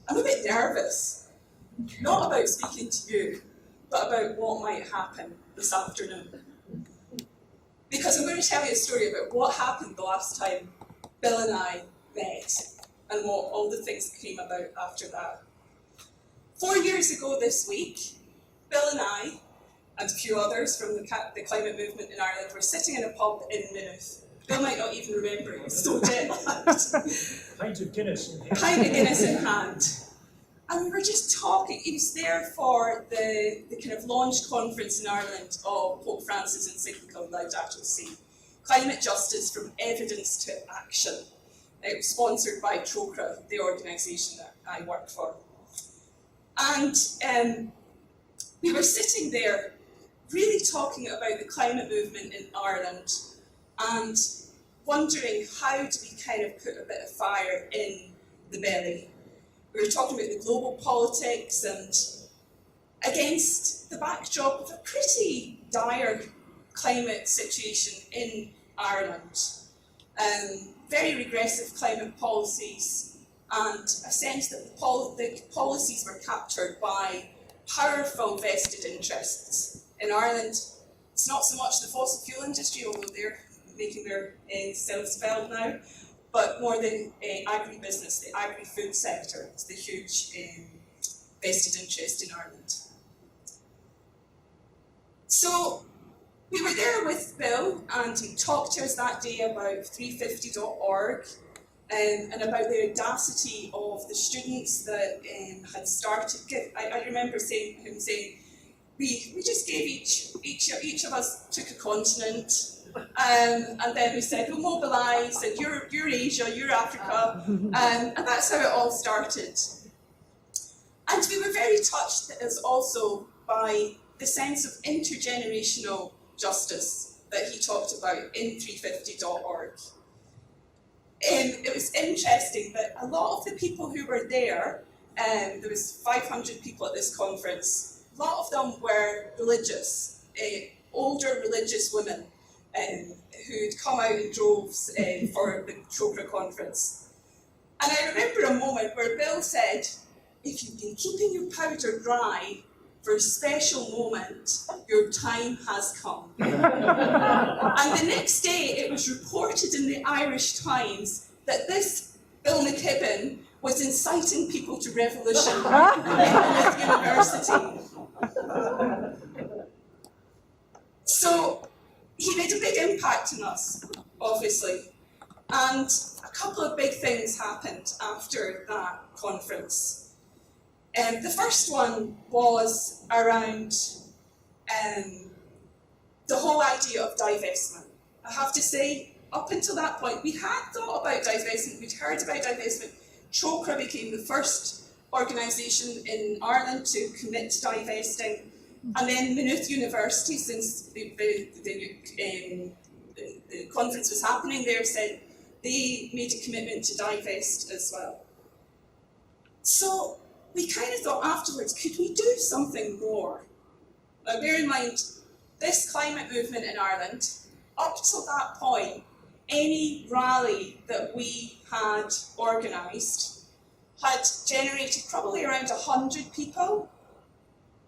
I'm a bit nervous, not about speaking to you, but about what might happen this afternoon. Because I'm going to tell you a story about what happened the last time Bill and I met, and what all the things that came about after that. 4 years ago this week, Bill and I, and a few others from the climate movement in Ireland, were sitting in a pub in Maynooth. Bill might not even remember, he was so jet lagged. Pint of Guinness in hand. Pint of Guinness in hand. And we were just talking. He was there for the kind of launch conference in Ireland of Pope Francis' encyclical Laudato Si, Climate Justice from Evidence to Action. It was sponsored by TROCRA, the organisation that I work for. And we were sitting there really talking about the climate movement in Ireland and wondering how do we kind of put a bit of fire in the belly. We were talking about the global politics and against the backdrop of a pretty dire climate situation in Ireland. Very regressive climate policies and a sense that the policies were captured by powerful vested interests. In Ireland, it's not so much the fossil fuel industry, although they're making their selves felt now, but more the agribusiness, the agri-food sector is the huge vested interest in Ireland. So we were there with Bill, and he talked to us that day about 350.org and about the audacity of the students that had started. I remember him saying, we just gave each of us took a continent, and then we said we'll mobilise, and you're Asia, you're Africa, and that's how it all started. And we were very touched as also by the sense of intergenerational justice that he talked about in 350.org. It was interesting that a lot of the people who were there, there was 500 people at this conference, a lot of them were religious, older religious women who'd come out in droves for the TROCRA conference. And I remember a moment where Bill said, if you've been keeping your powder dry for a special moment, your time has come. And the next day it was reported in the Irish Times that this Bill McKibben was inciting people to revolution at university. So he made a big impact on us, obviously. And a couple of big things happened after that conference. The first one was around the whole idea of divestment. I have to say, up until that point, we had thought about divestment, we'd heard about divestment. TROCRA became the first organisation in Ireland to commit to divesting. And then Maynooth University, since the conference was happening there, said they made a commitment to divest as well. So we kind of thought afterwards, could we do something more? Now bear in mind, this climate movement in Ireland, up till that point, any rally that we had organised had generated probably around 100 people,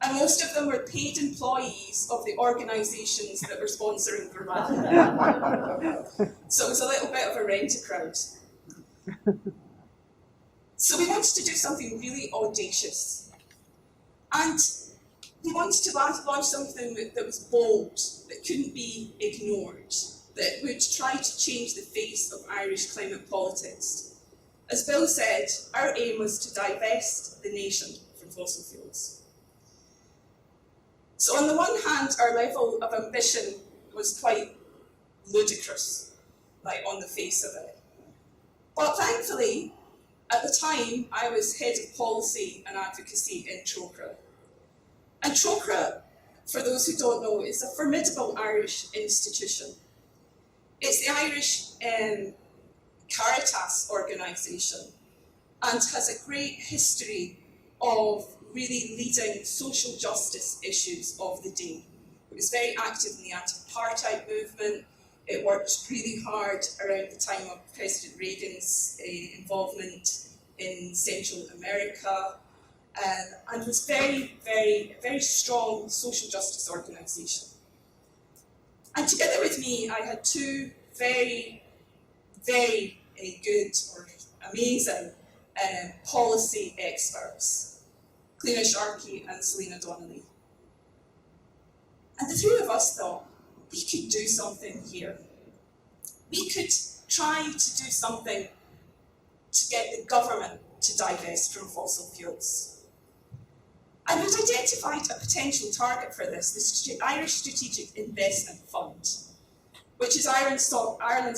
and most of them were paid employees of the organisations that were sponsoring the rally. So it was a little bit of a rent-a-crowd. So we wanted to do something really audacious. And we wanted to launch something that was bold, that couldn't be ignored, that would try to change the face of Irish climate politics. As Bill said, our aim was to divest the nation from fossil fuels. So on the one hand, our level of ambition was quite ludicrous, like on the face of it. But thankfully, at the time, I was head of policy and advocacy in TROCRA. And TROCRA, for those who don't know, is a formidable Irish institution. It's the Irish Caritas organisation and has a great history of really leading social justice issues of the day. It was very active in the anti-apartheid movement. It worked really hard around the time of President Reagan's involvement in Central America, and was a very strong social justice organisation. And together with me, I had two very good or amazing policy experts, Cliona Sharkey and Selina Donnelly. And the three of us thought, we could do something here. We could try to do something to get the government to divest from fossil fuels. And we'd identified a potential target for this, the Irish Strategic Investment Fund, which is Ireland's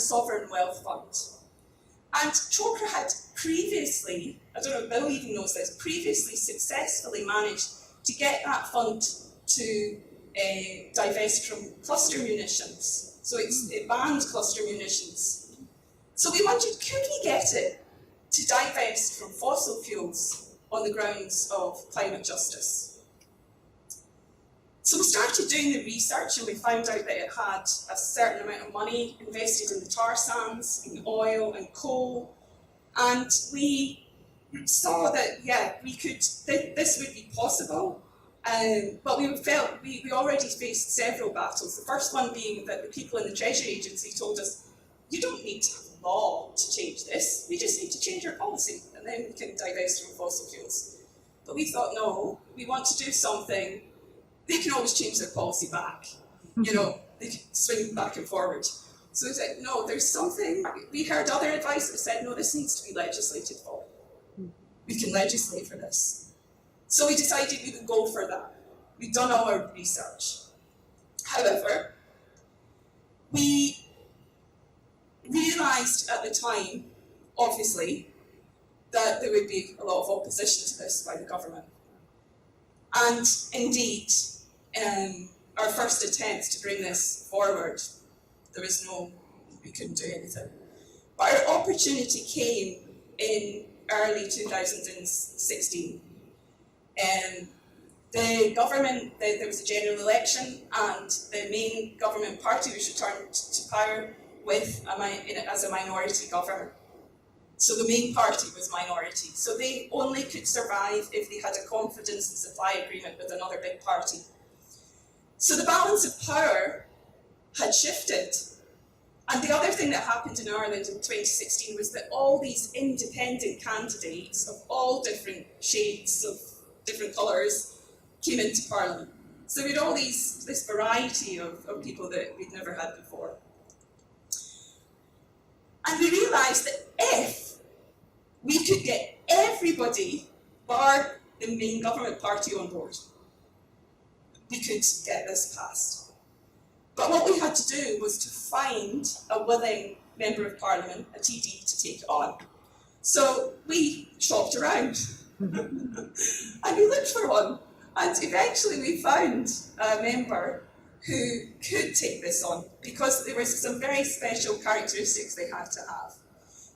sovereign wealth fund. And Trócaire had previously, I don't know if Bill even knows this, previously successfully managed to get that fund to divest from cluster munitions. So it banned cluster munitions. So we wondered, could we get it to divest from fossil fuels on the grounds of climate justice? So we started doing the research and we found out that it had a certain amount of money invested in the tar sands, in oil and coal. And we saw that, yeah, this would be possible. But we felt we already faced several battles. The first one being that the people in the Treasury Agency told us, you don't need to have law to change this, we just need to change our policy and then we can divest from fossil fuels. But we thought, no, we want to do something. They can always change their policy back. You know, they can swing back and forward. So we said, no, there's something. We heard other advice that said, no, this needs to be legislated for. We can legislate for this. So we decided we would go for that. We'd done all our research. However, we realised at the time, obviously, that there would be a lot of opposition to this by the government. And indeed, our first attempts to bring this forward, we couldn't do anything. But our opportunity came in early 2016. The government, there was a general election, and the main government party was returned to power as a minority government. So the main party was minority. So they only could survive if they had a confidence and supply agreement with another big party. So the balance of power had shifted. And the other thing that happened in Ireland in 2016 was that all these independent candidates of all different shades of different colours came into Parliament. So we had all this variety of people that we'd never had before. And we realised that if we could get everybody, bar the main government party, on board, we could get this passed. But what we had to do was to find a willing Member of Parliament, a TD, to take it on. So we shopped around and we looked for one. And eventually we found a member who could take this on, because there were some very special characteristics they had to have.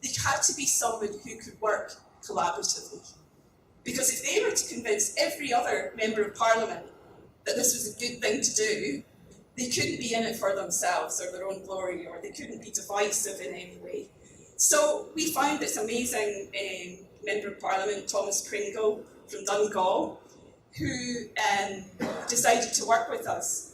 They had to be someone who could work collaboratively. Because if they were to convince every other Member of Parliament that this was a good thing to do, they couldn't be in it for themselves or their own glory, or they couldn't be divisive in any way. So we found this amazing Member of Parliament, Thomas Pringle from Donegal, who decided to work with us.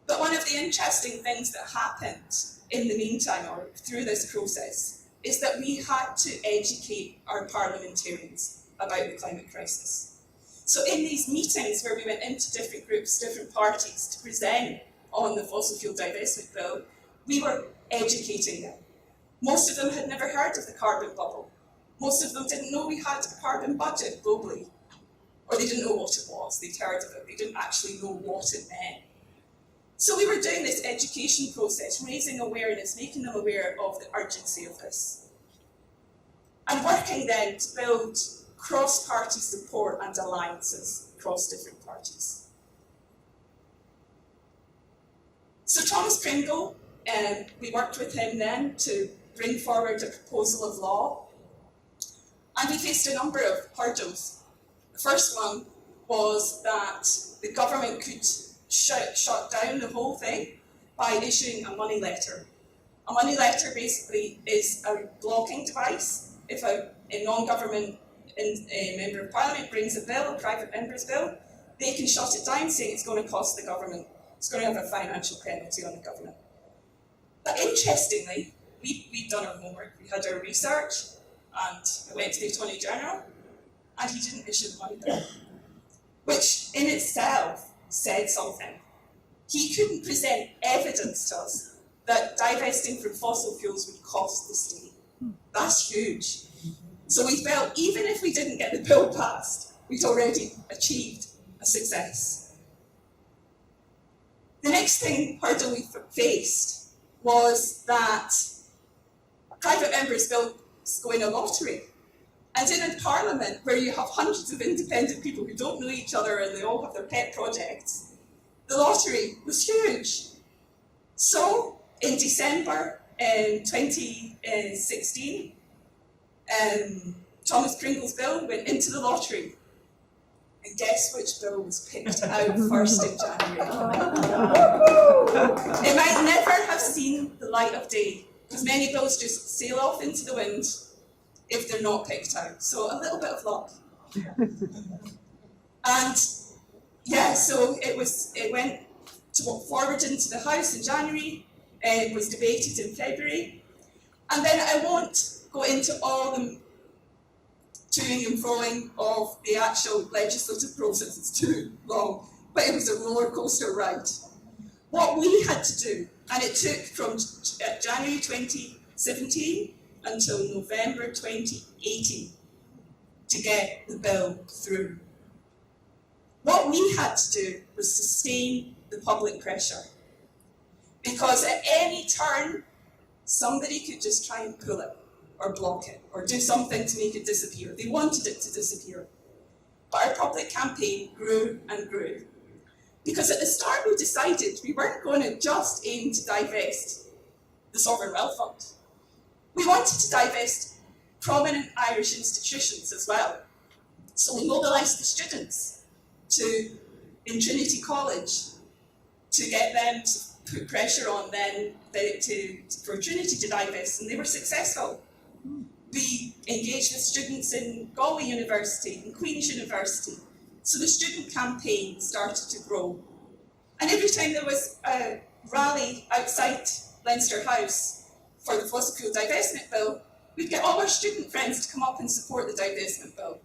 But one of the interesting things that happened in the meantime, or through this process, is that we had to educate our parliamentarians about the climate crisis. So in these meetings where we went into different groups, different parties to present on the fossil fuel divestment bill, we were educating them. Most of them had never heard of the carbon bubble. Most of them didn't know we had a carbon budget globally. Or they didn't know what it was. They'd heard of it. They didn't actually know what it meant. So we were doing this education process, raising awareness, making them aware of the urgency of this. And working then to build cross-party support and alliances across different parties. So Thomas Pringle, we worked with him then to bring forward a proposal of law. And we faced a number of hurdles. The first one was that the government could shut down the whole thing by issuing a money letter. A money letter basically is a blocking device if a non-government member of parliament brings a bill, a private member's bill, they can shut it down saying it's going to cost the government, it's going to have a financial penalty on the government. But interestingly, we'd done our homework, we had our research, and I went to the Attorney General, and he didn't issue the money bill, which in itself said something. He couldn't present evidence to us that divesting from fossil fuels would cost the state. That's huge. So we felt even if we didn't get the bill passed, we'd already achieved a success. The next hurdle we faced was that private members' bills go in a lottery. And in a parliament where you have hundreds of independent people who don't know each other and they all have their pet projects, the lottery was huge. So in December 2016, Thomas Pringle's bill went into the lottery. And guess which bill was picked out first in January? It might never have seen the light of day, because many bills just sail off into the wind if they're not picked out. So a little bit of luck. And yeah, so it went forward into the House in January, it was debated in February, and then I won't go into all the toing and froing of the actual legislative process, it's too long, but it was a roller coaster ride. What we had to do, and it took from January 2017 until November 2018 to get the bill through. What we had to do was sustain the public pressure, because at any turn, somebody could just try and pull it, or block it, or do something to make it disappear. They wanted it to disappear. But our public campaign grew and grew. Because at the start we decided we weren't going to just aim to divest the Sovereign Wealth Fund. We wanted to divest prominent Irish institutions as well. So we mobilised the students in Trinity College to get them to put pressure on them for Trinity to divest, and they were successful. We engaged with students in Galway University and Queen's University, so the student campaign started to grow. And every time there was a rally outside Leinster House for the fossil fuel divestment bill, we'd get all our student friends to come up and support the divestment bill.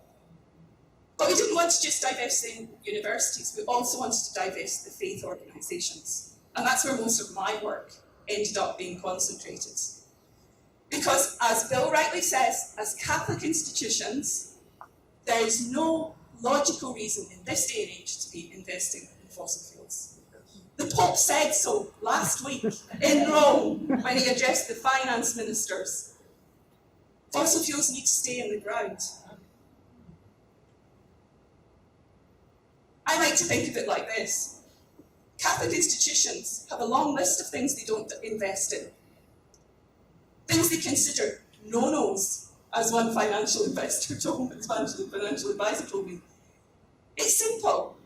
But we didn't want to just divest in universities, we also wanted to divest the faith organisations. And that's where most of my work ended up being concentrated. Because, as Bill rightly says, as Catholic institutions, there is no logical reason in this day and age to be investing in fossil fuels. The Pope said so last week in Rome when he addressed the finance ministers. Fossil fuels need to stay in the ground. I like to think of it like this. Catholic institutions have a long list of things they don't invest in. Things they consider no-nos, as one financial investor told me, financial advisor told me. It's simple.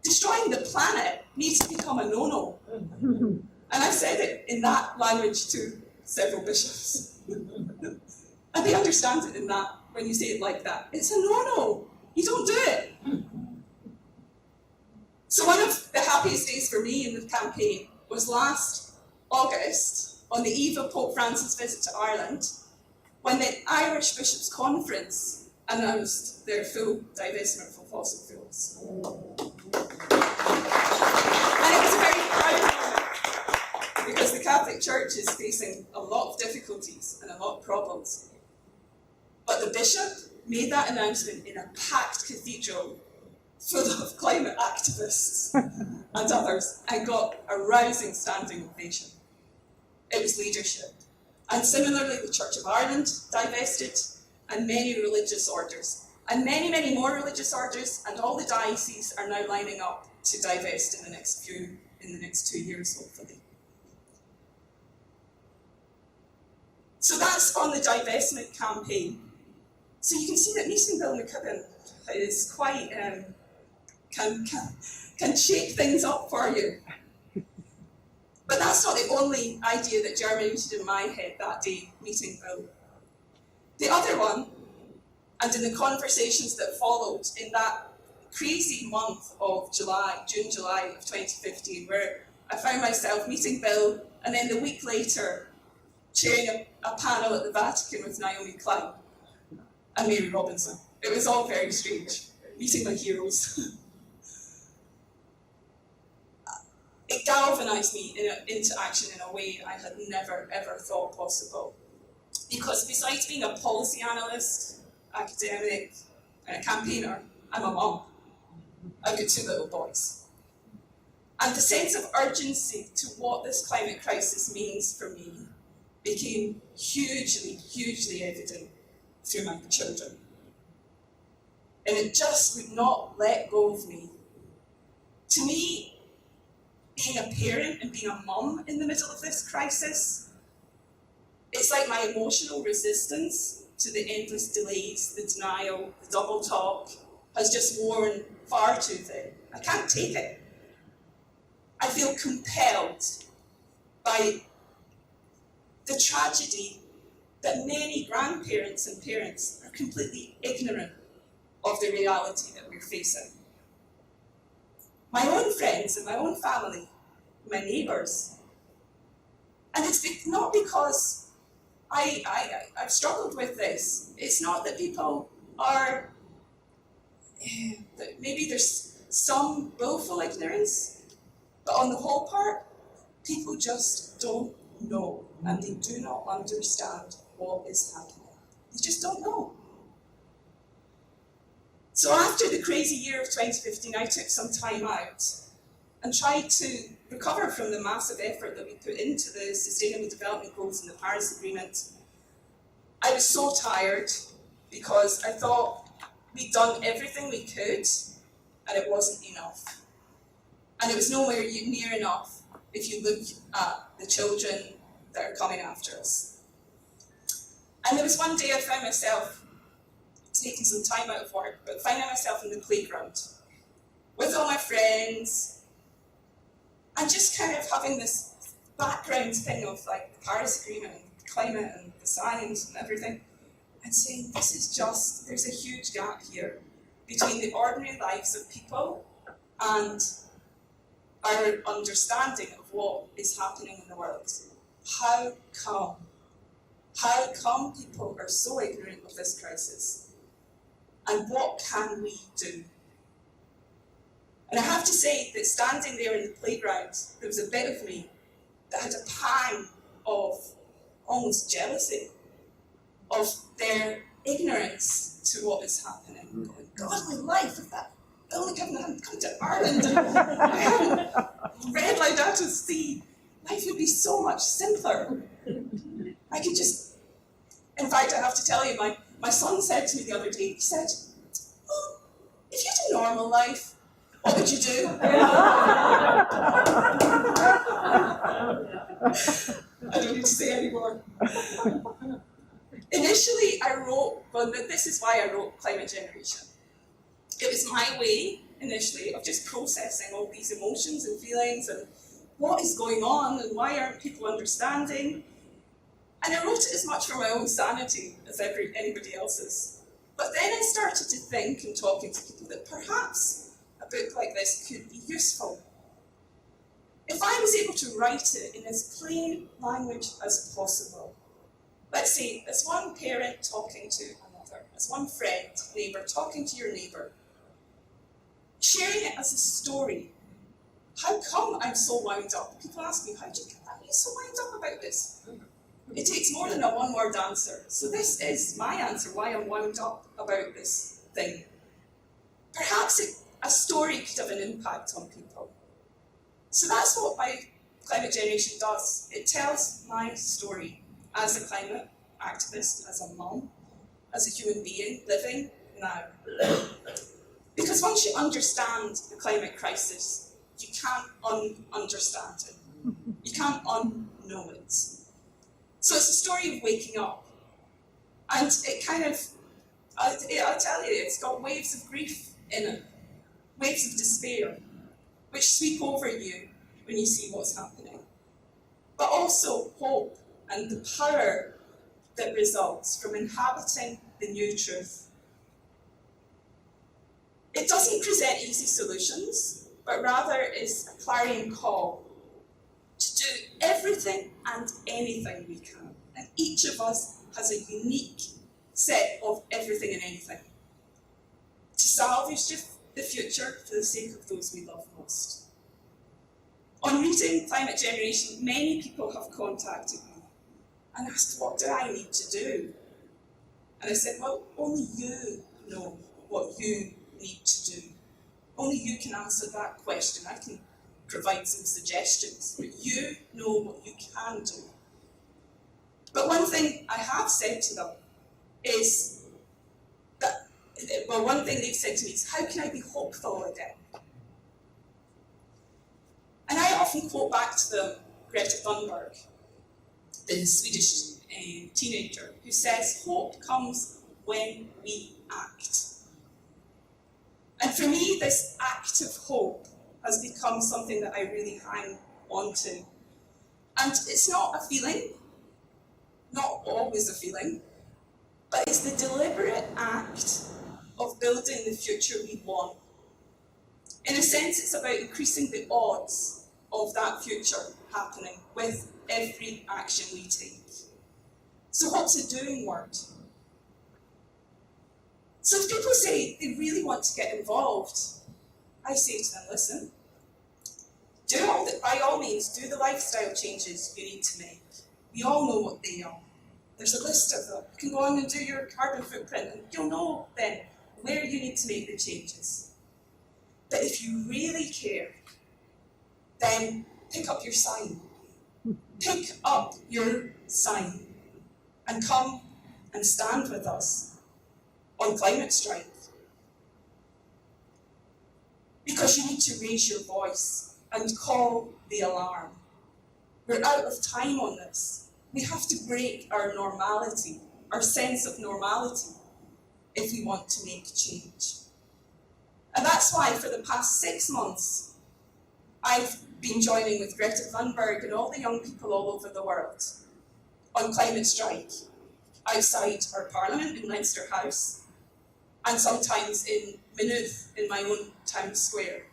Destroying the planet needs to become a no-no. And I've said it in that language to several bishops. And they understand it in that, when you say it like that. It's a no-no. You don't do it. So one of the happiest days for me in the campaign was last August, on the eve of Pope Francis' visit to Ireland, when the Irish Bishops' Conference announced their full divestment from fossil fuels. And it was a very proud moment, because the Catholic Church is facing a lot of difficulties and a lot of problems. But the Bishop made that announcement in a packed cathedral full of climate activists and others, and got a rousing standing ovation. It was leadership. And similarly, the Church of Ireland divested, and many religious orders, and many, many more religious orders, and all the dioceses are now lining up to divest in the next 2 years, hopefully. So that's on the divestment campaign. So you can see that meeting Bill McKibben is quite can shake things up for you. But that's not the only idea that germinated in my head that day, meeting Bill. The other one, and in the conversations that followed in that crazy month of June, July of 2015, where I found myself meeting Bill, and then the week later, chairing a panel at the Vatican with Naomi Klein and Mary Robinson. It was all very strange, meeting my heroes. It galvanised me into action in a way I had never, ever thought possible. Because besides being a policy analyst, academic, and a campaigner, I'm a mum. I've got 2 little boys. And the sense of urgency to what this climate crisis means for me became hugely, hugely evident through my children. And it just would not let go of me. To me, being a parent and being a mum in the middle of this crisis, it's like my emotional resistance to the endless delays, the denial, the double talk has just worn far too thin. I can't take it. I feel compelled by the tragedy that many grandparents and parents are completely ignorant of the reality that we're facing. My own friends and my own family, my neighbours. And it's not because I've struggled with this. It's not that people are, that maybe there's some willful ignorance, but on the whole part, people just don't know, and they do not understand what is happening. They just don't know. So after the crazy year of 2015, I took some time out and tried to recover from the massive effort that we put into the Sustainable Development Goals and the Paris Agreement. I was so tired because I thought we'd done everything we could and it wasn't enough. And it was nowhere near enough if you look at the children that are coming after us. And there was one day I found myself taking some time out of work, but finding myself in the playground with all my friends and just kind of having this background thing of like the Paris Agreement and the climate and the science and everything, and saying there's a huge gap here between the ordinary lives of people and our understanding of what is happening in the world. How come people are so ignorant of this crisis? And what can we do? And I have to say that standing there in the playground, there was a bit of me that had a pang of almost jealousy of their ignorance to what is happening. Going, God, my life, if that Bill McKibben hadn't come to Ireland and I hadn't read Laudato Si, life would be so much simpler. I could just, in fact, I have to tell you, my son said to me the other day, he said, "Oh, if you had a normal life, what would you do?" I don't need to say any more. Initially, this is why I wrote Climate Generation. It was my way, initially, of just processing all these emotions and feelings and what is going on and why aren't people understanding. And I wrote it as much for my own sanity as anybody else's. But then I started to think and talking to people that perhaps a book like this could be useful. If I was able to write it in as plain language as possible, let's say as one parent talking to another, as one friend, neighbour, talking to your neighbour, sharing it as a story. How come I'm so wound up? People ask me, how are you so wound up about this? It takes more than a one-word answer. So this is my answer, why I'm wound up about this thing. Perhaps a story could have an impact on people. So that's what my Climate Generation does. It tells my story as a climate activist, as a mum, as a human being living now. Because once you understand the climate crisis, you can't understand it. You can't unknow it. So it's a story of waking up. And it kind of, I'll tell you, it's got waves of grief in it, waves of despair, which sweep over you when you see what's happening. But also hope and the power that results from inhabiting the new truth. It doesn't present easy solutions, but rather is a clarion call to do everything and anything we can. And each of us has a unique set of everything and anything to salvage the future for the sake of those we love most. On reading Climate Generation, many people have contacted me and asked, what do I need to do? And I said, well, only you know what you need to do. Only you can answer that question. I can provide some suggestions, but you know what you can do. But one thing I have said to them is that, well, one thing they've said to me is, how can I be hopeful again? And I often quote back to them Greta Thunberg, the Swedish teenager, who says, hope comes when we act. And for me, this act of hope has become something that I really hang on to. And it's not a feeling, not always a feeling, but it's the deliberate act of building the future we want. In a sense, it's about increasing the odds of that future happening with every action we take. So what's a doing word? So if people say they really want to get involved, I say to them, listen, by all means, do the lifestyle changes you need to make. We all know what they are. There's a list of them. You can go on and do your carbon footprint, and you'll know then where you need to make the changes. But if you really care, then pick up your sign. Pick up your sign and come and stand with us on climate strike. Because you need to raise your voice and call the alarm. We're out of time on this. We have to break our normality, our sense of normality, if we want to make change. And that's why for the past 6 months, I've been joining with Greta Thunberg and all the young people all over the world on climate strike, outside our parliament in Leinster House, and sometimes in Maynooth, in my own town square.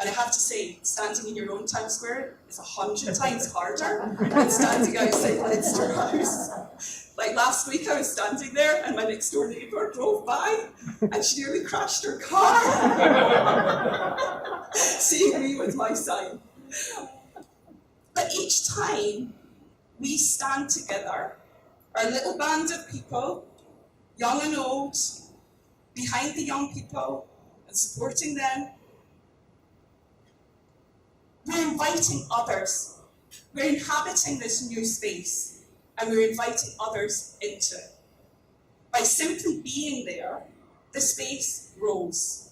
And I have to say, standing in your own town square is 100 times harder than standing outside Leinster House. Like last week I was standing there and my next door neighbour drove by and she nearly crashed her car, seeing me with my sign. But each time we stand together, our little band of people, young and old, behind the young people and supporting them, we're inviting others. We're inhabiting this new space and we're inviting others into it. By simply being there, the space grows.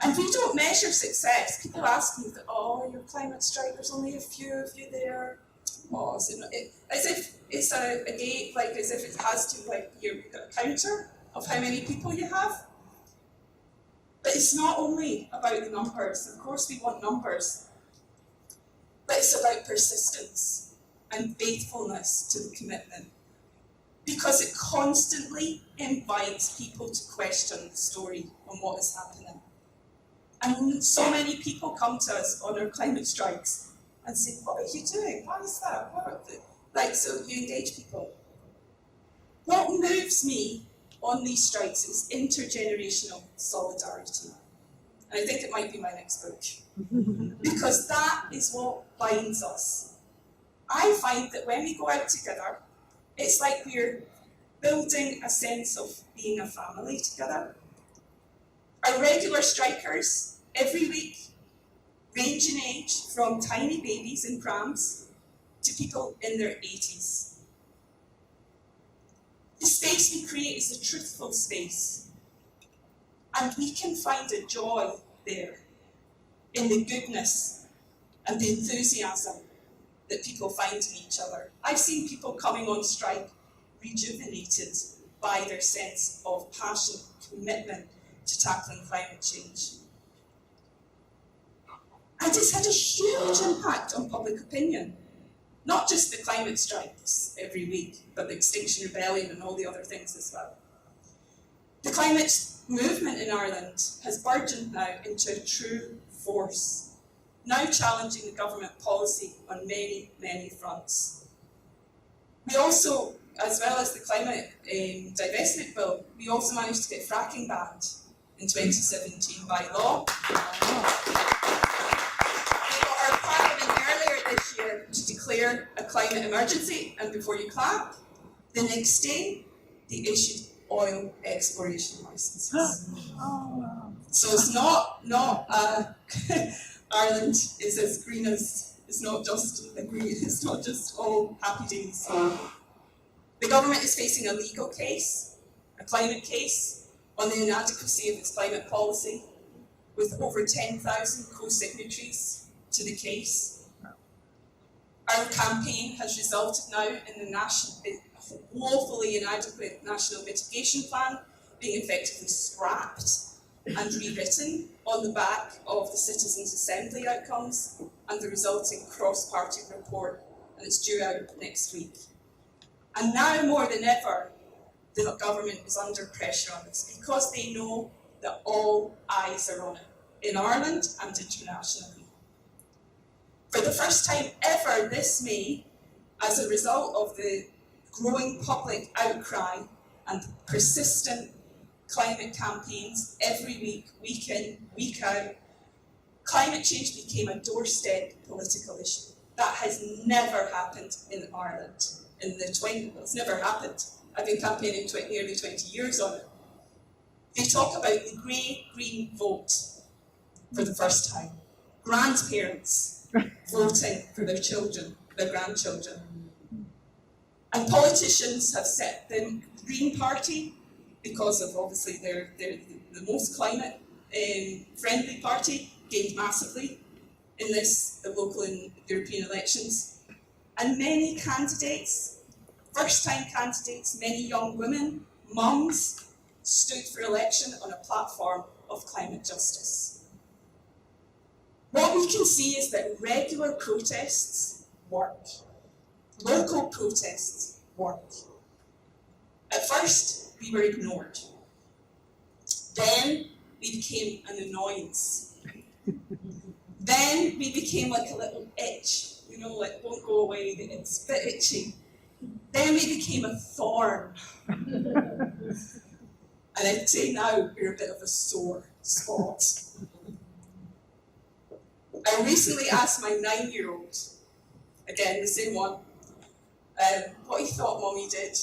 And we don't measure success. People ask me, oh, your climate strike, there's only a few of you there. Oh, is it not, as if it's a gate, like as if it has to, like, you've got a counter of how many people you have. But it's not only about the numbers. Of course we want numbers. But it's about persistence and faithfulness to the commitment. Because it constantly invites people to question the story on what is happening. And so many people come to us on our climate strikes and say, what are you doing? Why is that? So you engage people. What moves me on these strikes is intergenerational solidarity. And I think it might be my next book. Because that is what binds us. I find that when we go out together, it's like we're building a sense of being a family together. Our regular strikers, every week, range in age from tiny babies in prams to people in their 80s. The space we create is a truthful space. And we can find a joy there in the goodness and the enthusiasm that people find in each other. I've seen people coming on strike rejuvenated by their sense of passion, commitment to tackling climate change. And it's had a huge impact on public opinion. Not just the climate strikes every week, but the Extinction Rebellion and all the other things as well. The climate movement in Ireland has burgeoned now into a true force, now challenging the government policy on many, many fronts. We also, as well as the climate divestment bill, we also managed to get fracking banned in 2017 by law. We got our parliament earlier this year to declare a climate emergency, and before you clap, the next day they issued oil exploration licenses. So it's not Ireland is as green as, it's not just all happy days. The government is facing a legal case, a climate case, on the inadequacy of its climate policy, with over 10,000 co-signatories to the case. Our campaign has resulted now in the woefully inadequate National Mitigation Plan being effectively scrapped and rewritten on the back of the Citizens' Assembly outcomes and the resulting cross-party report, and it's due out next week. And now more than ever, the government is under pressure on this because they know that all eyes are on it, in Ireland and internationally. For the first time ever this May, as a result of the growing public outcry and persistent climate campaigns every week, week in, week out, climate change became a doorstep political issue. That has never happened in Ireland. It's never happened. I've been campaigning nearly 20 years on it. They talk about the grey-green vote for the first time. Grandparents voting for their children, their grandchildren. And politicians have set the Green Party, because of obviously they're the most climate friendly party, gained massively in the local and European elections. And many candidates, first-time candidates, many young women, mums, stood for election on a platform of climate justice. What we can see is that regular protests work. Local protests work. At first, we were ignored. Then, we became an annoyance. Then, we became like a little itch. Like won't go away, it's a bit itchy. Then we became a thorn. And I'd say now we're a bit of a sore spot. I recently asked my 9-year-old, again the same one, what he thought Mommy did.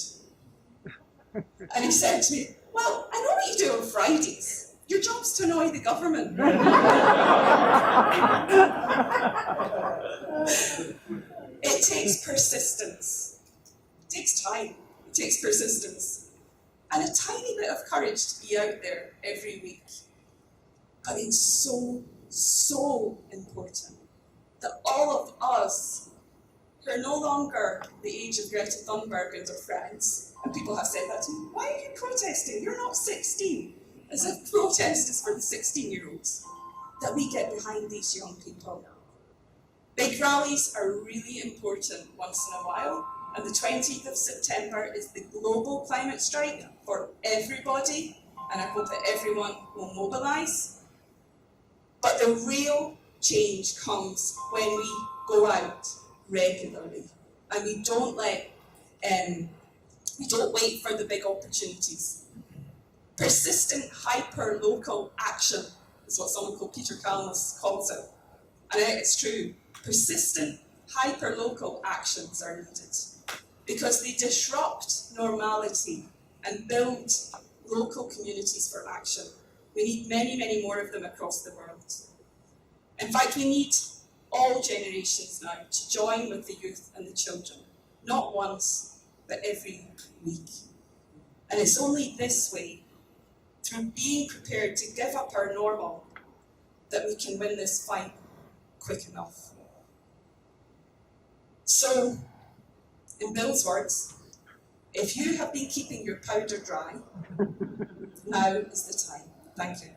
And he said to me, well, I know what you do on Fridays. Your job's to annoy the government. It takes persistence. It takes time. It takes persistence. And a tiny bit of courage to be out there every week. But it's so, so important that all of us who are no longer the age of Greta Thunberg and her friends, and people have said that to me, why are you protesting? You're not 16. As if protest is for the 16-year-olds, that we get behind these young people. Big rallies are really important once in a while, and the 20th of September is the global climate strike for everybody, and I hope that everyone will mobilise. But the real change comes when we go out regularly, and we don't wait for the big opportunities. Persistent hyper-local action is what someone called Peter Kalmus calls it. And I think it's true. Persistent hyper-local actions are needed because they disrupt normality and build local communities for action. We need many, many more of them across the world. In fact, we need all generations now to join with the youth and the children, not once, but every week. And it's only this way, through being prepared to give up our normal, that we can win this fight quick enough. So, in Bill's words, if you have been keeping your powder dry, now is the time. Thank you.